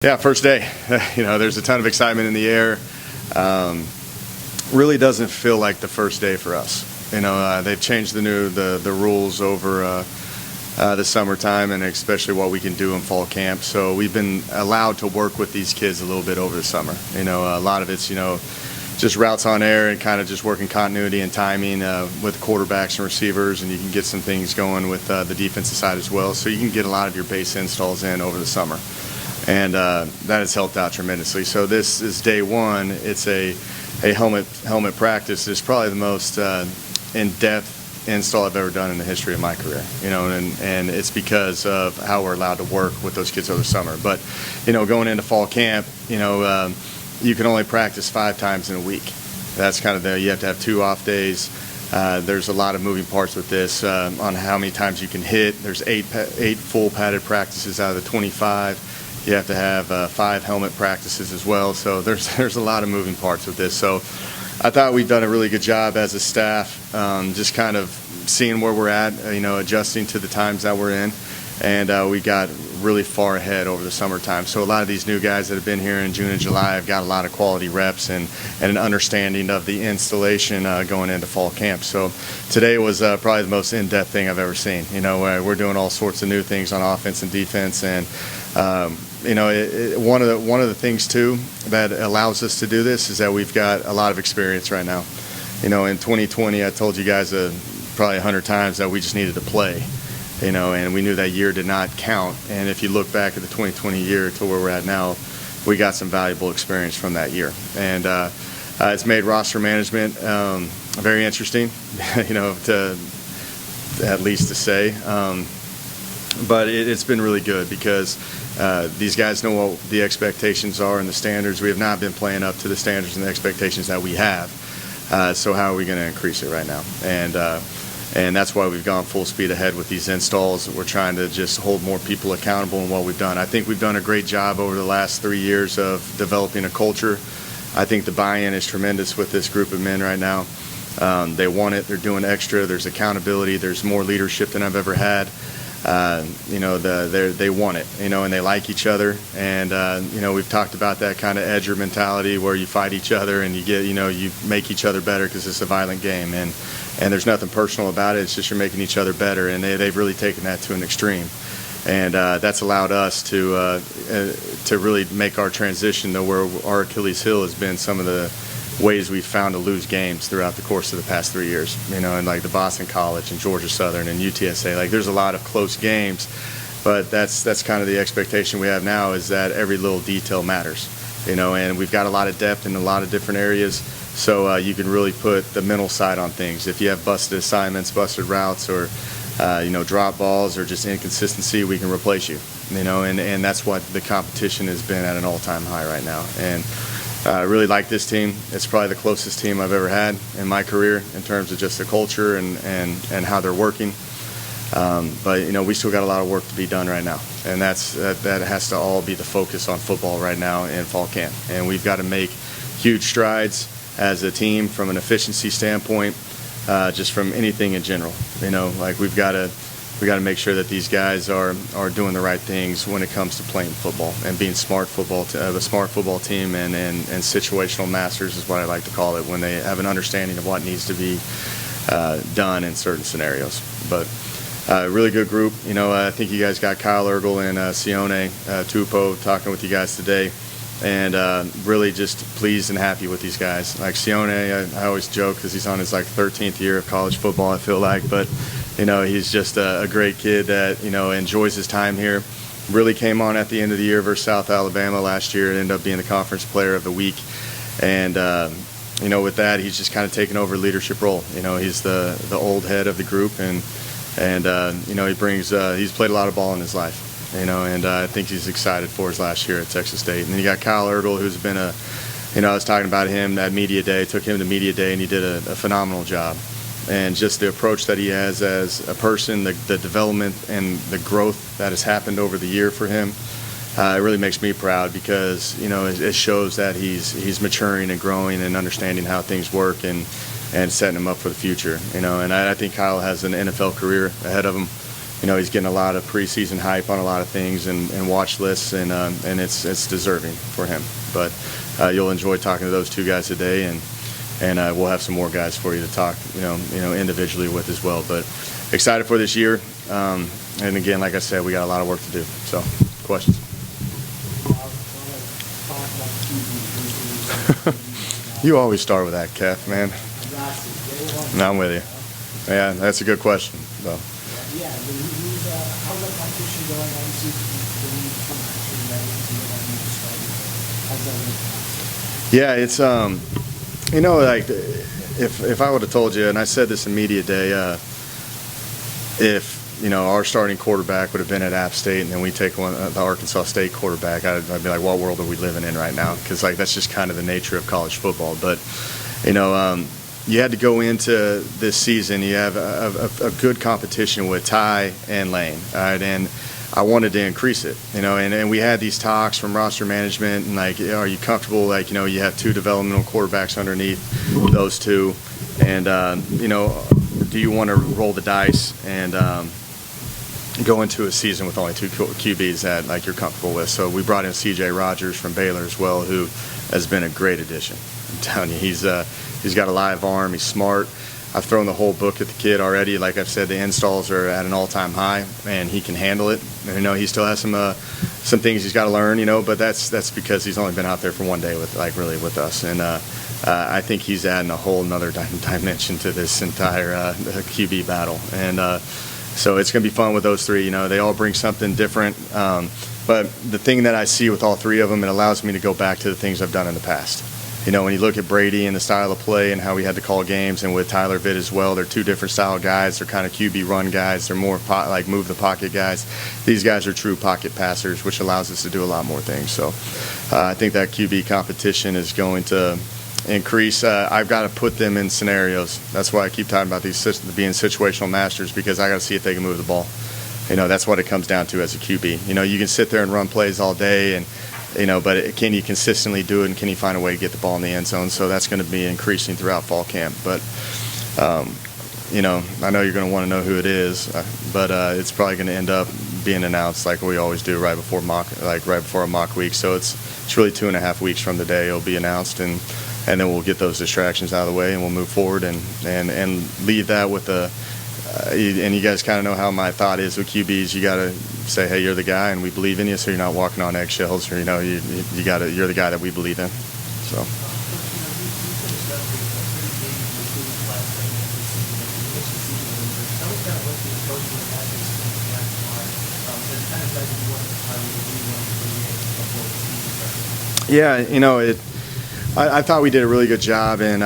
Yeah, first day. There's a ton of excitement in the air. Really doesn't feel like the first day for us. They've changed the rules over the summertime, and especially what we can do in fall camp. So we've been allowed to work with these kids a little bit over the summer. A lot of it's just routes on air and kind of just working continuity and timing with quarterbacks and receivers, and you can get some things going with the defensive side as well. So you can get a lot of your base installs in over the summer. And that has helped out tremendously. So this is day one. It's a helmet practice. It's probably the most in-depth install I've ever done in the history of my career. And it's because of how we're allowed to work with those kids over the summer. But going into fall camp, you can only practice 5 times in a week. That's kind of you have to have 2 off days. There's a lot of moving parts with this on how many times you can hit. There's 8 full padded practices out of the 25. You have to have 5 helmet practices as well. So there's a lot of moving parts with this. So I thought we've done a really good job as a staff, just kind of seeing where we're at, adjusting to the times that we're in. And we got really far ahead over the summertime. So a lot of these new guys that have been here in June and July have got a lot of quality reps and an understanding of the installation going into fall camp. So today was probably the most in-depth thing I've ever seen. We're doing all sorts of new things on offense and defense, and one of the things too that allows us to do this is that we've got a lot of experience right now. In 2020, I told you guys probably 100 times that we just needed to play. And we knew that year did not count. And if you look back at the 2020 year to where we're at now, we got some valuable experience from that year. And it's made roster management very interesting, to at least to say. But it's been really good because these guys know what the expectations are and the standards. We have not been playing up to the standards and the expectations that we have. So how are we going to increase it right now? And that's why we've gone full speed ahead with these installs. We're trying to just hold more people accountable in what we've done. I think we've done a great job over the last 3 years of developing a culture. I think the buy-in is tremendous with this group of men right now. They want it. They're doing extra. There's accountability. There's more leadership than I've ever had. They want it, and they like each other. And, we've talked about that kind of edger mentality where you fight each other and you make each other better because it's a violent game. And there's nothing personal about it. It's just you're making each other better. And they've really taken that to an extreme. And that's allowed us to really make our transition to where our Achilles heel has been some of the ways we've found to lose games throughout the course of the past 3 years, and like the Boston College and Georgia Southern and UTSA. Like there's a lot of close games, but that's kind of the expectation we have now, is that every little detail matters, and we've got a lot of depth in a lot of different areas. So you can really put the mental side on things. If you have busted assignments, busted routes, or drop balls, or just inconsistency, we can replace you. And that's what the competition has been at an all-time high right now. And I really like this team. It's probably the closest team I've ever had in my career in terms of just the culture and how they're working. But we still got a lot of work to be done right now, and that has to all be the focus on football right now in fall camp. And we've got to make huge strides as a team from an efficiency standpoint, just from anything in general. Like we got to make sure that these guys are doing the right things when it comes to playing football and being a smart football team and situational masters is what I like to call it, when they have an understanding of what needs to be done in certain scenarios. But really good group. I think you guys got Kyle Ergel and Sione Tupo talking with you guys today. And really just pleased and happy with these guys. Like Sione, I always joke because he's on his 13th year of college football, I feel like. But, he's just a great kid that, enjoys his time here. Really came on at the end of the year versus South Alabama last year and ended up being the conference player of the week. And, with that, he's just kind of taken over a leadership role. He's the old head of the group. And he brings, he's played a lot of ball in his life. And I think he's excited for his last year at Texas State. And then you got Kyle Ergel, who's been I was talking about him at Media Day, took him to Media Day, and he did a phenomenal job. And just the approach that he has as a person, the development and the growth that has happened over the year for him, it really makes me proud because, it shows that he's maturing and growing and understanding how things work and setting him up for the future. And I think Kyle has an NFL career ahead of him. he's getting a lot of preseason hype on a lot of things and watch lists, and it's deserving for him. But you'll enjoy talking to those two guys today, and we'll have some more guys for you to talk, individually with as well. But excited for this year, and again, like I said, we got a lot of work to do. So, questions? You always start with that, Kev, man. No, I'm with you. Yeah, that's a good question, though. Yeah, how's that competition going? Obviously, yeah, it's like if I would have told you, and I said this in media day, if our starting quarterback would have been at App State, and then we take the Arkansas State quarterback, I'd be like, what world are we living in right now? Because that's just kind of the nature of college football. But you had to go into this season. You have a good competition with Ty and Lane, all right, and I wanted to increase it, and we had these talks from roster management, and are you comfortable? You have two developmental quarterbacks underneath those two, and do you want to roll the dice and go into a season with only two QBs that you're comfortable with? So we brought in C.J. Rogers from Baylor as well, who has been a great addition. I'm telling you, he's got a live arm. He's smart. I've thrown the whole book at the kid already. Like I've said, the installs are at an all-time high, and he can handle it. He still has some things he's got to learn, but that's because he's only been out there for one day with us. And I think he's adding a whole nother dimension to this entire QB battle. And so it's going to be fun with those three. They all bring something different. But the thing that I see with all three of them, it allows me to go back to the things I've done in the past. When you look at Brady and the style of play and how we had to call games, and with Tyler Vitt as well, they're two different style guys. They're kind of QB run guys. They're more move the pocket guys. These guys are true pocket passers, which allows us to do a lot more things. So I think that QB competition is going to increase. I've got to put them in scenarios. That's why I keep talking about these being situational masters, because I got to see if they can move the ball. That's what it comes down to as a QB. You can sit there and run plays all day, and but can you consistently do it, and can you find a way to get the ball in the end zone? So that's going to be increasing throughout fall camp. But, I know you're going to want to know who it is, but it's probably going to end up being announced like we always do right before a mock week. So it's really 2.5 weeks from today it'll be announced, and then we'll get those distractions out of the way, and we'll move forward and leave that with and you guys kind of know how my thought is with QBs. You got to say, hey, you're the guy, and we believe in you, so you're not walking on eggshells, or you're the guy that we believe in. So. Yeah, I thought we did a really good job in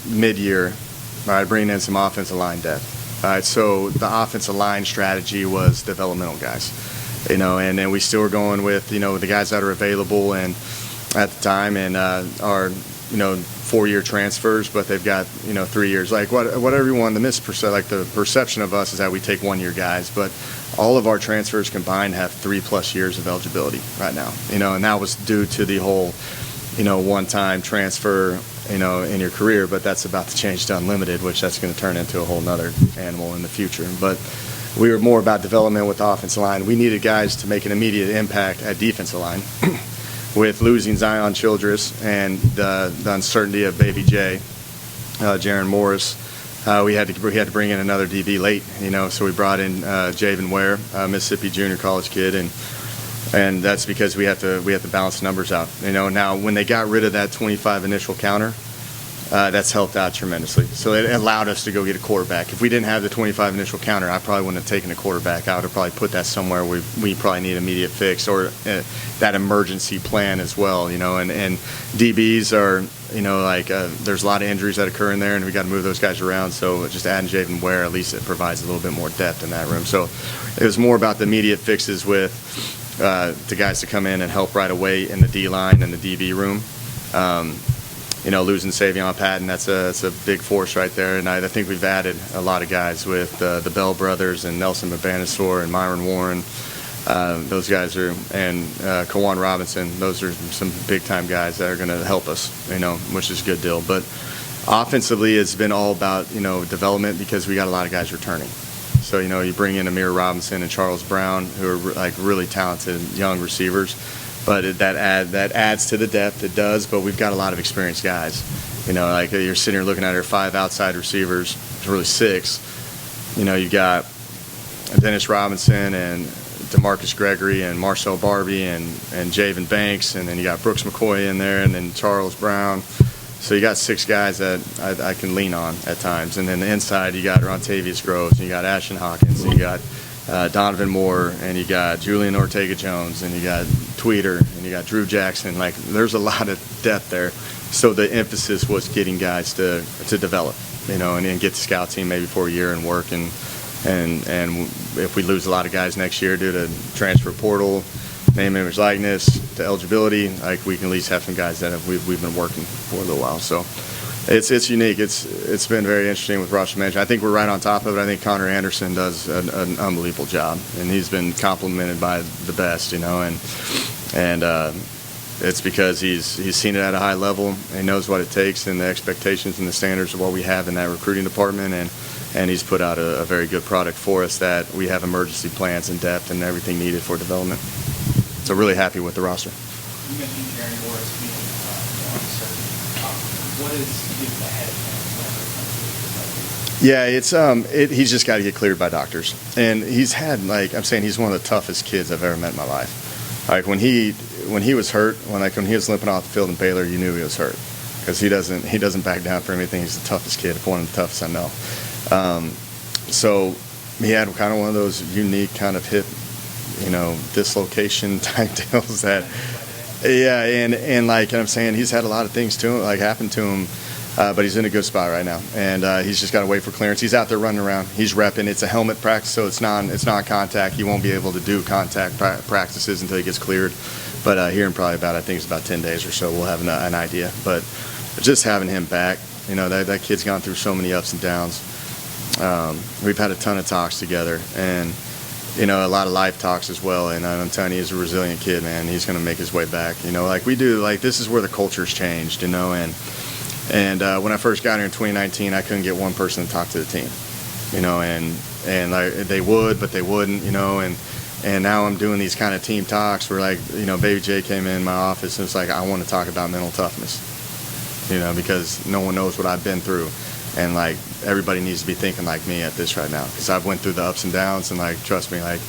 mid-year, bringing in some offensive line depth. So the offensive line strategy was developmental guys, and then we still are going with, the guys that are available and at the time, and are, 4-year transfers, but they've got, 3 years. What everyone, the perception of us is that we take 1-year guys, but all of our transfers combined have 3+ years of eligibility right now, and that was due to the whole, one-time transfer, in your career, but that's about to change to unlimited, which that's going to turn into a whole nother animal in the future. But we were more about development with the offensive line. We needed guys to make an immediate impact at defensive line. With losing Zion Childress and the uncertainty of Baby J, Jaron Morris, we had to bring in another DB late, so we brought in Javen Ware, Mississippi junior college kid, and that's because we have to balance the numbers out. Now when they got rid of that 25 initial counter, that's helped out tremendously. So it allowed us to go get a quarterback. If we didn't have the 25 initial counter, I probably wouldn't have taken a quarterback. I would have probably put that somewhere where we probably need immediate fix, or that emergency plan as well. And DBs are, there's a lot of injuries that occur in there, and we got to move those guys around. So just adding Javen Ware, at least it provides a little bit more depth in that room. So it was more about the immediate fixes with the guys to come in and help right away in the D line and the DB room. Losing Savion Patton, that's a big force right there, and I think we've added a lot of guys with the Bell brothers and Nelson Mbanasor and Myron Warren. Those guys are, and Kawan Robinson. Those are some big time guys that are going to help us, which is a good deal. But offensively, it's been all about development, because we got a lot of guys returning. So, you bring in Amir Robinson and Charles Brown, who are like really talented young receivers. But that adds to the depth. It does, but we've got a lot of experienced guys. Like you're sitting here looking at our 5 outside receivers, it's really 6. You've got Dennis Robinson and DeMarcus Gregory and Marcel Barbie and Javen Banks, and then you got Brooks McCoy in there, and then Charles Brown. So you got 6 guys that I can lean on at times. And then the inside, you got Rontavious Groves, and you got Ashton Hawkins, and you got Donovan Moore, and you got Julian Ortega-Jones, and you got Tweeter, and you got Drew Jackson. Like, there's a lot of depth there. So the emphasis was getting guys to develop, and then get the scout team maybe for a year and work. And if we lose a lot of guys next year due to transfer portal, name, image, likeness, to eligibility, like we can at least have some guys that we've been working for a little while. So it's unique. It's been very interesting with roster management. I think we're right on top of it. I think Connor Anderson does an unbelievable job, and he's been complimented by the best, and it's because he's seen it at a high level, and he knows what it takes and the expectations and the standards of what we have in that recruiting department, and he's put out a very good product for us that we have emergency plans and depth and everything needed for development. So really happy with the roster. You mentioned Jerry Morris being uncertain. What is ahead of him? Yeah, he's just got to get cleared by doctors, and he's had he's one of the toughest kids I've ever met in my life. Like when he was hurt, when he was limping off the field in Baylor, you knew he was hurt because he doesn't back down for anything. He's the toughest kid, one of the toughest I know. So he had kind of one of those unique kind of hip, dislocation type deals that, and like I'm saying, he's had a lot of things to him, happen to him, but he's in a good spot right now, and he's just got to wait for clearance. He's out there running around. He's repping. It's a helmet practice, so it's non-contact. He won't be able to do contact practices until he gets cleared. But here in probably I think it's about 10 days or so, we'll have an idea. But just having him back, that kid's gone through so many ups and downs. We've had a ton of talks together, and a lot of life talks as well. And I'm telling you, he's a resilient kid, man. He's going to make his way back. Like we do. Like this is where the culture's changed. And when I first got here in 2019, I couldn't get one person to talk to the team. And like they would, but they wouldn't. And now I'm doing these kind of team talks where Baby J came in my office and it's like, I want to talk about mental toughness. Because no one knows what I've been through. And everybody needs to be thinking like me at this right now, because I've went through the ups and downs, and trust me, I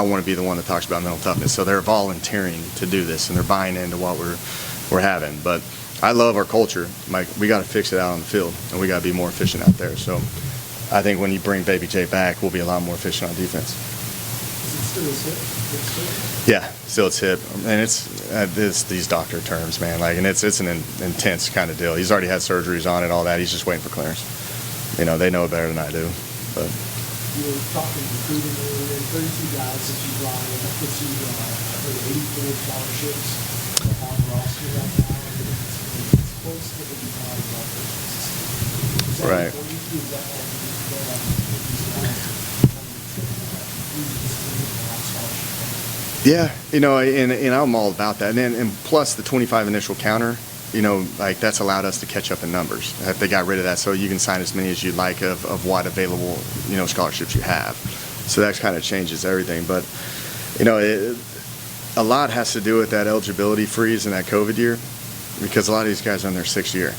want to be the one that talks about mental toughness. So they're volunteering to do this, and they're buying into what we're having. But I love our culture. We got to fix it out on the field, and we got to be more efficient out there. So I think when you bring Baby J back, we'll be a lot more efficient on defense. Is it still his hip? Yeah, still it's hip, and it's these doctor terms, man. And it's an intense kind of deal. He's already had surgeries on it, all that. He's just waiting for clearance. They know it better than I do. But You were talking recruiting earlier, 32 guys that you brought in. That puts you for 84 scholarships on the roster right now. It's close to the United Is that Right. important to you? Is that yeah, and I'm all about that. And plus the 25 initial counter, that's allowed us to catch up in numbers. They got rid of that, so you can sign as many as you'd like of what available, scholarships you have. So that kind of changes everything. But, a lot has to do with that eligibility freeze in that COVID year, because a lot of these guys are in their 6th year,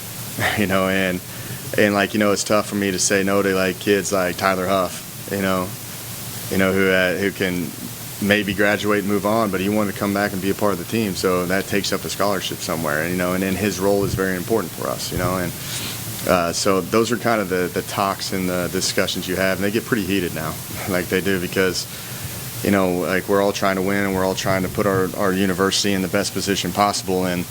and it's tough for me to say no to kids like Tyler Huff, who can maybe graduate and move on, but he wanted to come back and be a part of the team, so that takes up a scholarship somewhere, and then his role is very important for us, and so those are kind of the talks and the discussions you have, and they get pretty heated now, like they do, because we're all trying to win, and we're all trying to put our university in the best position possible, and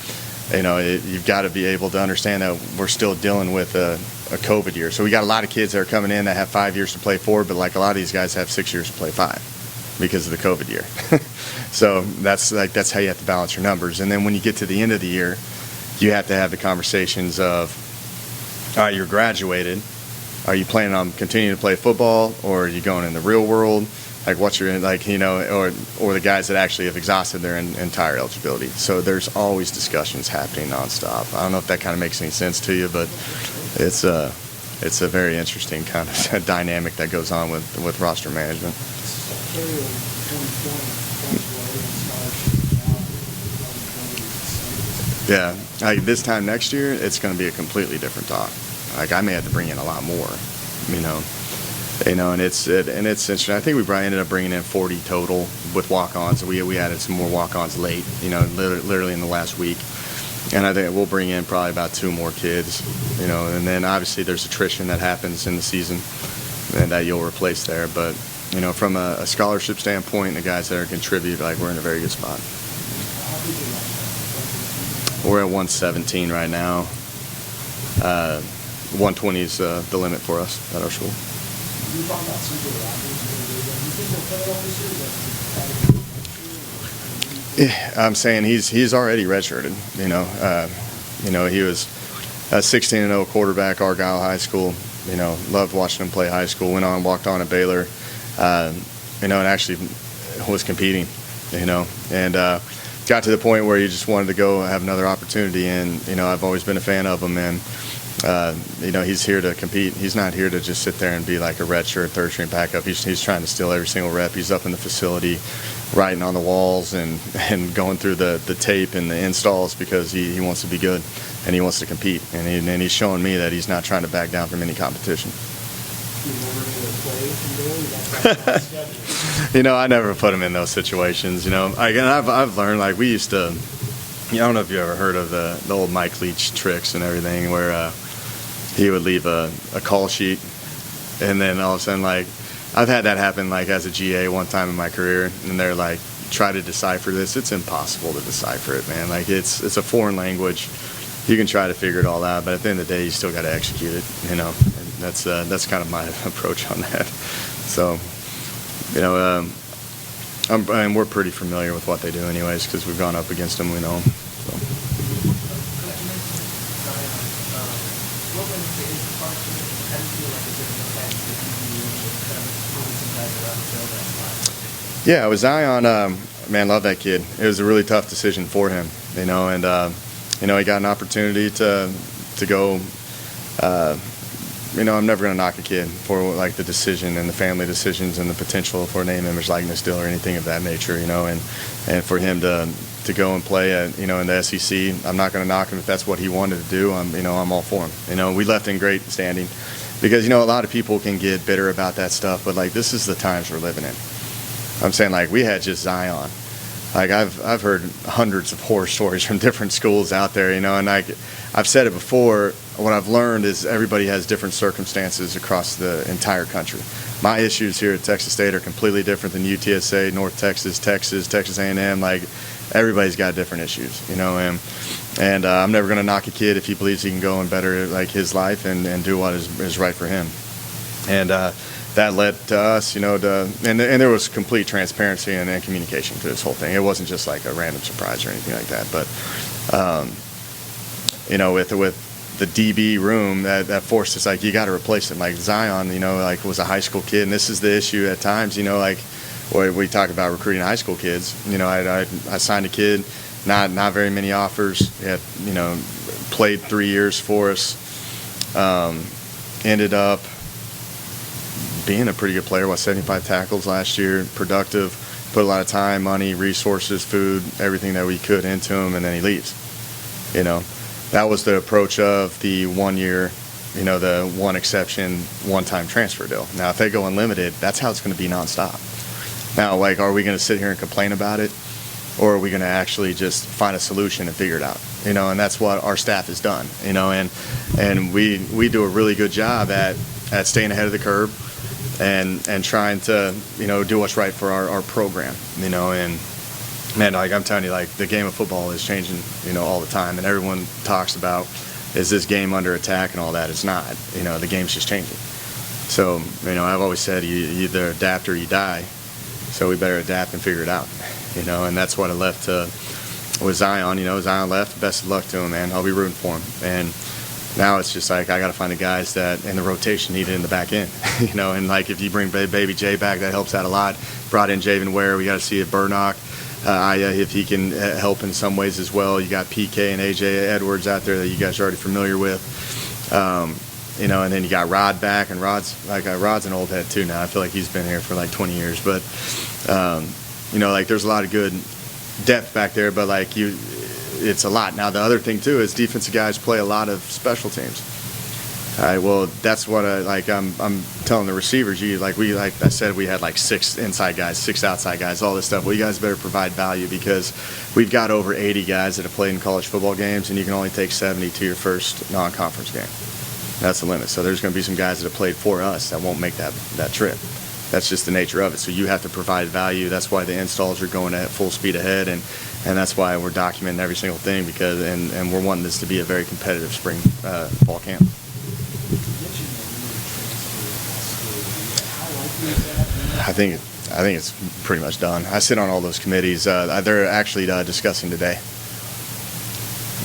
you've got to be able to understand that we're still dealing with a COVID year. So we got a lot of kids that are coming in that have 5 years to play 4, but a lot of these guys have 6 years to play 5. Because of the COVID year. So that's how you have to balance your numbers. And then when you get to the end of the year, you have to have the conversations of, all right, you're graduated. Are you planning on continuing to play football, or are you going in the real world? What's your, or the guys that actually have exhausted their entire eligibility. So there's always discussions happening nonstop. I don't know if that kind of makes any sense to you, but it's it's a very interesting kind of dynamic that goes on with roster management. Carry over 2020, Yeah, like this time next year, it's going to be a completely different talk. Like I may have to bring in a lot more, you know, and it's interesting. I think we probably ended up bringing in 40 total with walk-ons. We added some more walk-ons late, you know, literally in the last week, and I think we'll bring in probably about 2 more kids, you know, and then obviously there's attrition that happens in the season, and that you'll replace there. But you know, from a scholarship standpoint, the guys that are contribute, like we're in a very good spot. We're at 117 right now. 120 is the limit for us at our school. You talk about Central Rapids, you think they'll play all this year? Yeah, I'm saying he's already redshirted. You know, he was a 16-0 quarterback, Argyle High School. You know, loved watching him play high school. Walked on at Baylor. You know, and actually was competing. You know, and got to the point where he just wanted to go have another opportunity. And you know, I've always been a fan of him. And you know, he's here to compete. He's not here to just sit there and be like a redshirt third-string backup. He's trying to steal every single rep. He's up in the facility, writing on the walls and going through the tape and the installs because he wants to be good and he wants to compete. And he's showing me that he's not trying to back down from any competition. You know, I never put him in those situations. You know, I've learned, like, we used to. I don't know if you ever heard of the old Mike Leach tricks and everything, where he would leave a call sheet, and then all of a sudden, like, I've had that happen, like, as a GA one time in my career, and they're like, try to decipher this. It's impossible to decipher it, man. Like, it's a foreign language. You can try to figure it all out, but at the end of the day, you still got to execute it. You know, and that's kind of my approach on that. So, you know, and we're pretty familiar with what they do, anyways, because we've gone up against them. We know them. So. Yeah, with Zion, man, love that kid. It was a really tough decision for him, you know, and you know, he got an opportunity to go. You know, I'm never going to knock a kid for like the decision and the family decisions and the potential for a name, image, likeness deal or anything of that nature, you know, and for him to go and play at, you know, in the SEC, I'm not going to knock him if that's what he wanted to do. I'm all for him. You know, we left in great standing because, you know, a lot of people can get bitter about that stuff, but like this is the times we're living in. I'm saying, like, we had just Zion. Like, I've heard hundreds of horror stories from different schools out there, you know, and like I've said it before, what I've learned is everybody has different circumstances across the entire country. My issues here at Texas State are completely different than UTSA, North Texas, Texas A&M. Like, everybody's got different issues, you know, and I'm never going to knock a kid if he believes he can go and better like his life and do what is right for him. And that led to us, you know, and there was complete transparency and communication to this whole thing. It wasn't just like a random surprise or anything like that. But, you know, with the DB room, that forced us, like, you got to replace him. Like Zion, you know, like was a high school kid, and this is the issue at times, you know, like where we talk about recruiting high school kids. You know, I signed a kid, not very many offers. He had, you know, played 3 years for us, ended up being a pretty good player, 75 tackles last year, productive, put a lot of time, money, resources, food, everything that we could into him, and then he leaves. You know, that was the approach of the 1 year, you know, the one exception, one-time transfer deal. Now, if they go unlimited, that's how it's going to be nonstop. Now, like, are we going to sit here and complain about it, or are we going to actually just find a solution and figure it out? You know, and that's what our staff has done. You know, and we do a really good job at staying ahead of the curve. And trying to, you know, do what's right for our program, you know, and man, like I'm telling you, like the game of football is changing, you know, all the time, and everyone talks about is this game under attack and all that. It's not, you know, the game's just changing. So, you know, I've always said you either adapt or you die, so we better adapt and figure it out, you know, and that's what I left with Zion. You know, Zion left, best of luck to him, man. I'll be rooting for him. And now it's just like I got to find the guys that in the rotation need it in the back end, you know. And like if you bring Baby Jay back, that helps out a lot. Brought in Javen Ware. We got to see if Burnock, if he can help in some ways as well. You got PK and AJ Edwards out there that you guys are already familiar with. and then you got Rod back, and Rod's an old head too now. I feel like he's been here for like 20 years, but like there's a lot of good depth back there, but like it's a lot. Now the other thing too is defensive guys play a lot of special teams. All right, well that's what I'm telling the receivers. Like I said, we had like 6 inside guys, 6 outside guys, all this stuff. Well, you guys better provide value because we've got over 80 guys that have played in college football games, and you can only take 70 to your first non-conference game. That's the limit. So there's going to be some guys that have played for us that won't make that trip. That's just the nature of it. So you have to provide value. That's why the installs are going at full speed ahead, and that's why we're documenting every single thing because and we're wanting this to be a very competitive spring fall camp. I think it's pretty much done. I sit on all those committees. They're actually discussing today.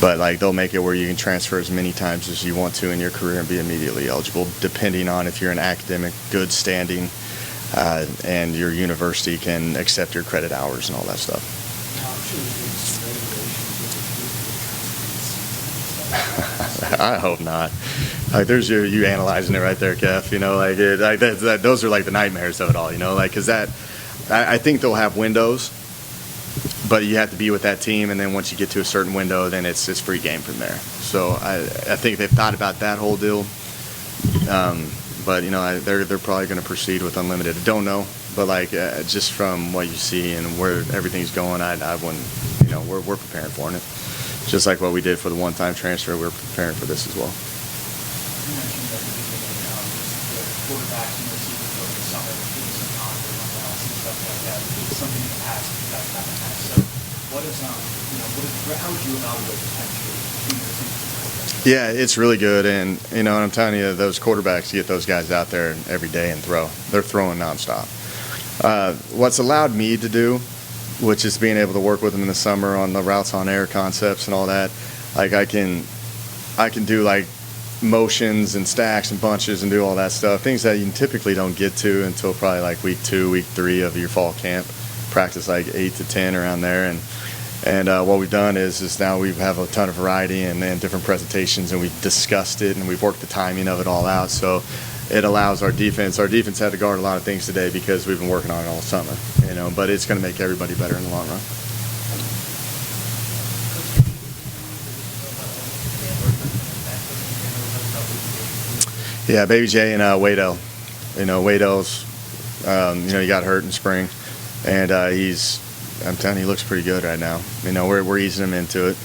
But like they'll make it where you can transfer as many times as you want to in your career and be immediately eligible, depending on if you're in academic good standing and your university can accept your credit hours and all that stuff. I hope not. Like there's you analyzing it right there, Kev. Those are like the nightmares of it all. Because I think they'll have windows, but you have to be with that team, and then once you get to a certain window, then it's free game from there. So I think they've thought about that whole deal. But they're probably going to proceed with unlimited. I don't know, but just from what you see and where everything's going, I wouldn't. We're preparing for it. Just like what we did for the one-time transfer, we're preparing for this as well. You mentioned that the quarterbacks and receivers over the summer, doing some content on balance and stuff like that. It's something in the past you guys haven't had. So how would you evaluate the chemistry between your teams? Yeah, it's really good, and I'm telling you, those quarterbacks, you get those guys out there every day and they're throwing nonstop. What's allowed me to do, which is being able to work with them in the summer on the routes on air concepts and all that, like I can do like motions and stacks and bunches and do all that stuff, things that you typically don't get to until probably like week 2, week 3 of your fall camp. Practice like 8 to 10 around there, and what we've done is now we have a ton of variety and different presentations, and we've discussed it and we've worked the timing of it all out. So it allows our defense had to guard a lot of things today because we've been working on it all summer, but it's going to make everybody better in the long run. Yeah, Baby J and Waddell. Waddell's, he got hurt in spring, and I'm telling you, he looks pretty good right now. We're easing him into it,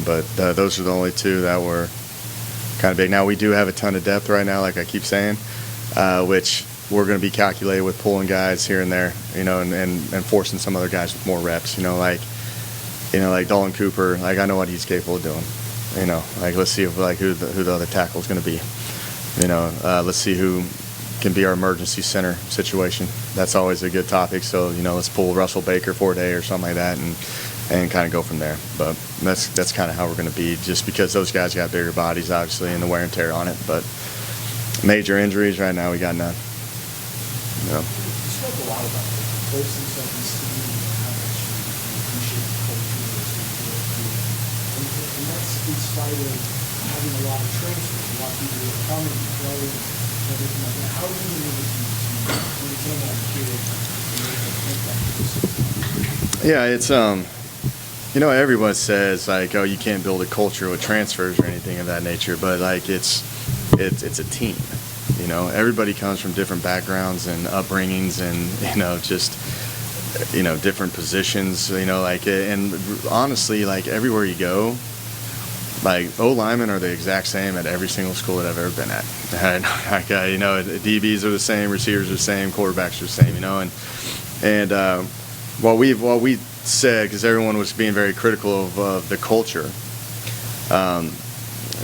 but those are the only 2 that were kind of big. Now we do have a ton of depth right now, like I keep saying, which we're going to be calculated with pulling guys here and there, and forcing some other guys with more reps, like Dolan Cooper. Like I know what he's capable of doing, let's see who the other tackle is going to be, let's see who can be our emergency center situation. That's always a good topic. So let's pull Russell Baker for a day or something like that, and kind of go from there. But that's kind of how we're going to be, just because those guys got bigger bodies, obviously, and the wear and tear on it. But major injuries right now, we got none. You spoke a lot about the closeness of this team and how much you appreciate the culture and that's in spite of having a lot of transfers, a lot of people that are coming and playing and everything like that. How are you able to maintain that kid and make that close? Yeah, it's everyone says like, oh, you can't build a culture with transfers or anything of that nature, but like it's a team. Everybody comes from different backgrounds and upbringings, and just different positions. And honestly, like everywhere you go, like O-linemen are the exact same at every single school that I've ever been at. DBs are the same, receivers are the same, quarterbacks are the same. And what we said, because everyone was being very critical of the culture.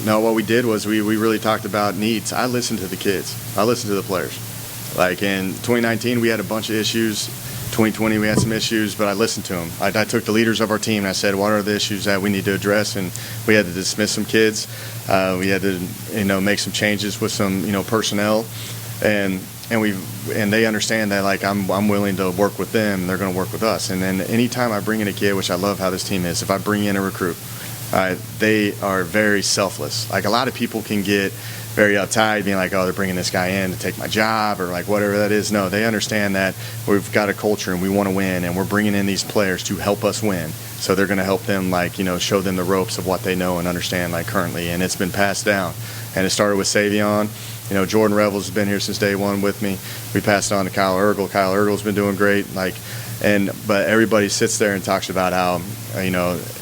No, what we did was we really talked about needs. I listened to the kids. I listened to the players. Like in 2019, we had a bunch of issues. 2020, we had some issues, but I listened to them. I took the leaders of our team and I said, what are the issues that we need to address? And we had to dismiss some kids. We had to, make some changes with some, personnel. And they understand that, like, I'm willing to work with them, and they're going to work with us. And then anytime I bring in a kid, which I love how this team is, if I bring in a recruit, they are very selfless. Like, a lot of people can get very uptight, being like, oh, they're bringing this guy in to take my job or like whatever that is. No, they understand that we've got a culture and we want to win, and we're bringing in these players to help us win. So they're going to help them, like, show them the ropes of what they know and understand, like, currently. And it's been passed down. And it started with Savion. Jordan Revels has been here since day one with me. We passed it on to Kyle Ergel. Kyle Ergel's been doing great. But everybody sits there and talks about how,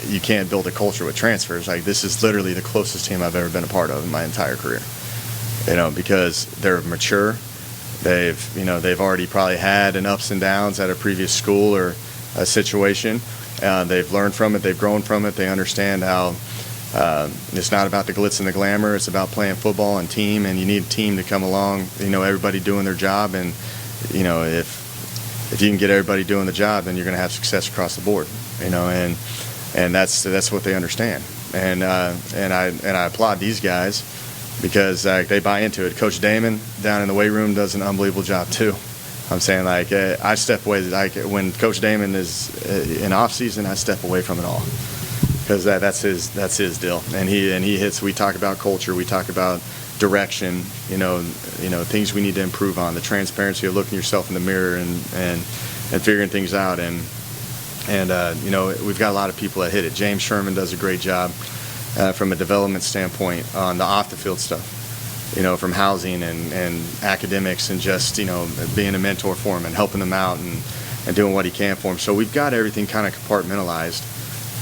you can't build a culture with transfers. Like, this is literally the closest team I've ever been a part of in my entire career. Because they're mature. They've already probably had an ups and downs at a previous school or a situation. They've learned from it. They've grown from it. They understand how it's not about the glitz and the glamour. It's about playing football and team, and you need a team to come along, everybody doing their job. And, if you can get everybody doing the job, then you're going to have success across the board, and that's what they understand. And I applaud these guys because they buy into it. Coach Damon down in the weight room does an unbelievable job too. I'm saying, I step away. When Coach Damon is in off season, I step away from it all because that's his deal. And he hits. We talk about culture. We talk about direction. Things we need to improve on. The transparency of looking yourself in the mirror and figuring things out. And we've got a lot of people that hit it. James Sherman does a great job from a development standpoint on the off the field stuff. From housing and academics and just, being a mentor for them and helping them out and doing what he can for them. So we've got everything kind of compartmentalized,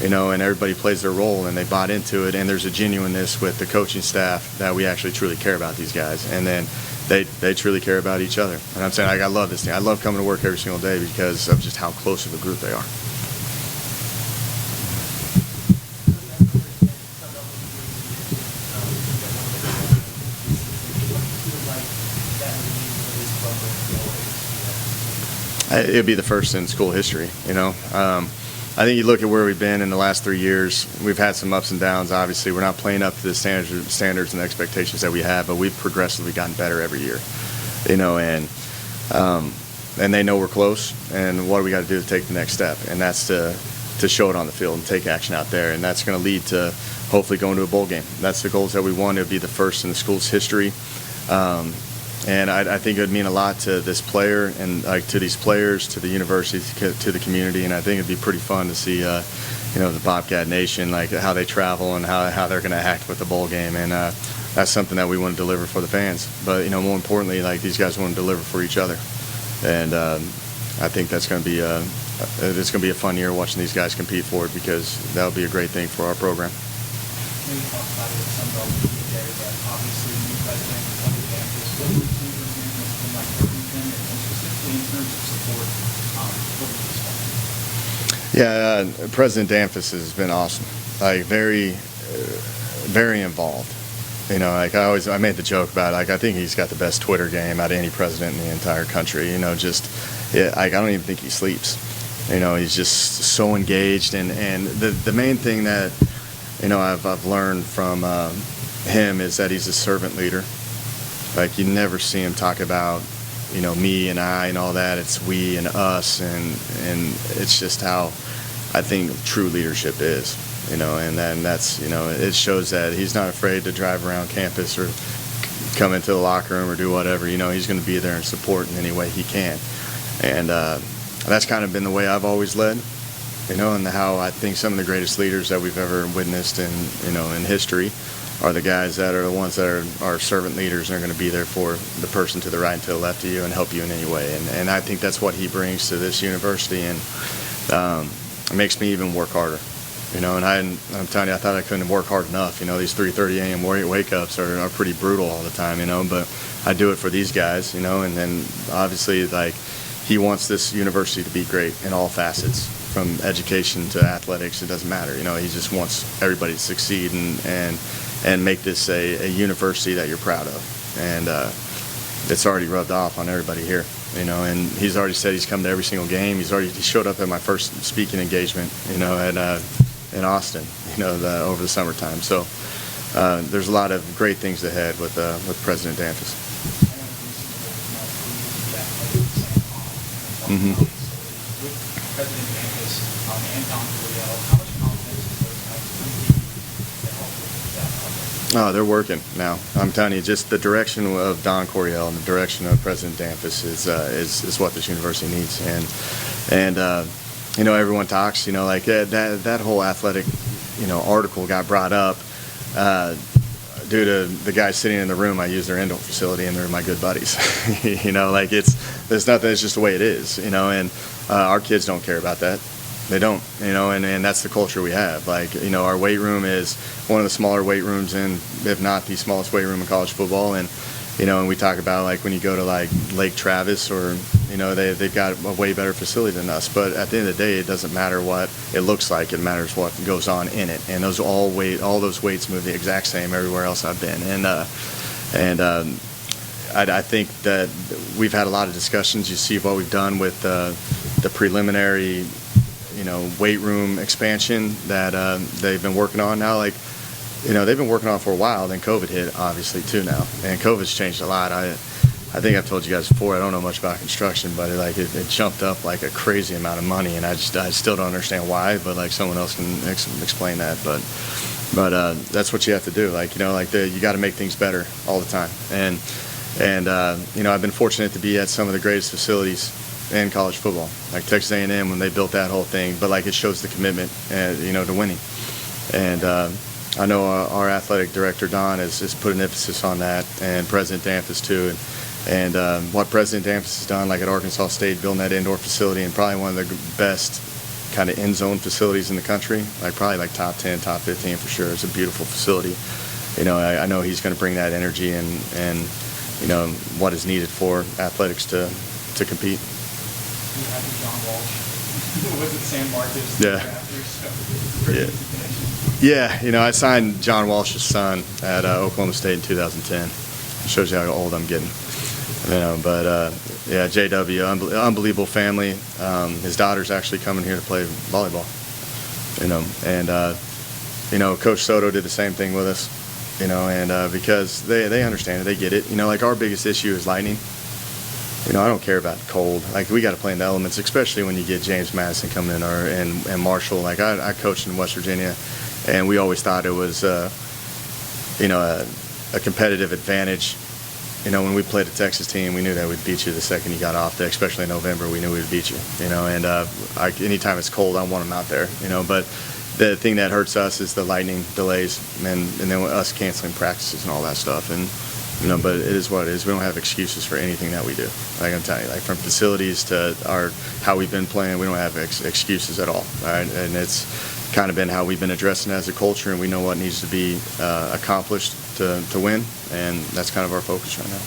and everybody plays their role and they bought into it. And there's a genuineness with the coaching staff that we actually truly care about these guys. And then they truly care about each other. And I'm saying, I love this thing. I love coming to work every single day because of just how close of a group they are. It'd be the first in school history, I think you look at where we've been in the last 3 years. We've had some ups and downs. Obviously, we're not playing up to the standards and expectations that we have, but we've progressively gotten better every year, and they know we're close. And what do we got to do to take the next step? And that's to show it on the field and take action out there. And that's going to lead to hopefully going to a bowl game. That's the goals that we want. It would be the first in the school's history. And I think it would mean a lot to this player and to these players, to the university, to the community. And I think it'd be pretty fun to see, the Bobcat Nation, how they travel and how they're going to act with the bowl game. And that's something that we want to deliver for the fans. But, more importantly, these guys want to deliver for each other. And I think that's going to be it's going to be a fun year watching these guys compete for it because that would be a great thing for our program. Maybe talk about it with some of the media there, but obviously the new president of the campus, what do you think of him that's been working with him, and specifically in terms of support, what do you expect? Yeah, President Danfus has been awesome. Very, very involved. I made the joke about I think he's got the best Twitter game out of any president in the entire country. I don't even think he sleeps. He's just so engaged, and the main thing that I've learned from him is that he's a servant leader. You never see him talk about me and I and all that. It's we and us, and it's just how I think true leadership is. And then that's it shows that he's not afraid to drive around campus or come into the locker room or do whatever. He's going to be there and support in any way he can, and that's kind of been the way I've always led. And how I think some of the greatest leaders that we've ever witnessed in history are the guys that are the ones that are servant leaders and are going to be there for the person to the right and to the left of you and help you in any way. And I think that's what he brings to this university, and it makes me even work harder. And I'm telling you, I thought I couldn't work hard enough. These 3:30 a.m. wake-ups are pretty brutal all the time, but I do it for these guys, and then obviously, he wants this university to be great in all facets, from education to athletics. It doesn't matter, he just wants everybody to succeed and make this a university that you're proud of. And it's already rubbed off on everybody here, and he's already said he's come to every single game. He showed up at my first speaking engagement, in Austin, over the summertime. So there's a lot of great things ahead with President Danfus. Mm-hmm. With President Danfus and Tom Coyle, how much confidence does those guys have? that? Oh, they're working now. I'm telling you, just the direction of Don Coryell and the direction of President Dampus is what this university needs. And you know, everyone talks, you know, like that whole athletic, you know, article got brought up due to the guys sitting in the room. I use their indoor facility, and they're my good buddies. You know, like there's nothing. It's just the way it is. You know, and our kids don't care about that. They don't, you know, and that's the culture we have. Like, you know, our weight room is one of the smaller weight rooms if not the smallest weight room in college football. And, you know, and we talk about, like, when you go to, like, Lake Travis or, you know, they've got a way better facility than us. But at the end of the day, it doesn't matter what it looks like. It matters what goes on in it. And all those weights move the exact same everywhere else I've been. I think that we've had a lot of discussions. You see what we've done with the preliminary, you know, weight room expansion that they've been working on now. Like, you know, they've been working on for a while. Then COVID hit, obviously, too now, and COVID's changed a lot. I think I've told you guys before, I don't know much about construction, but it jumped up like a crazy amount of money, and I still don't understand why. But like, someone else can explain that. But that's what you have to do. Like, you know, like you got to make things better all the time. And you know, I've been fortunate to be at some of the greatest facilities in college football, like Texas A&M when they built that whole thing. But like, it shows the commitment, you know, to winning. And I know our athletic director Don has put an emphasis on that, and President Dampus too. And what President Dampus has done, like at Arkansas State, building that indoor facility, and probably one of the best kind of end zone facilities in the country, like probably like top 10, top 15 for sure. It's a beautiful facility. You know, I know he's going to bring that energy and you know, what is needed for athletics to compete. You have John Walsh. Was it San Marcos? Yeah. Yeah, you know, I signed John Walsh's son at Oklahoma State in 2010. Shows you how old I'm getting. You know, but yeah, JW, unbelievable family. His daughter's actually coming here to play volleyball. You know, and you know, Coach Soto did the same thing with us. You know, and because they understand it, they get it. You know, like, our biggest issue is lightning. You know, I don't care about cold. Like, we got to play in the elements, especially when you get James Madison coming in and Marshall. Like, I coached in West Virginia, and we always thought it was, you know, a competitive advantage. You know, when we played a Texas team, we knew that we'd beat you the second you got off there, especially in November. We knew we'd beat you. You know, and anytime it's cold, I want them out there. You know, but the thing that hurts us is the lightning delays, and then us canceling practices and all that stuff. And you know, but it is what it is. We don't have excuses for anything that we do. Like, I'm telling you, like, from facilities to how we've been playing, we don't have excuses at all. Right? And it's kind of been how we've been addressing it as a culture, and we know what needs to be accomplished to win, and that's kind of our focus right now.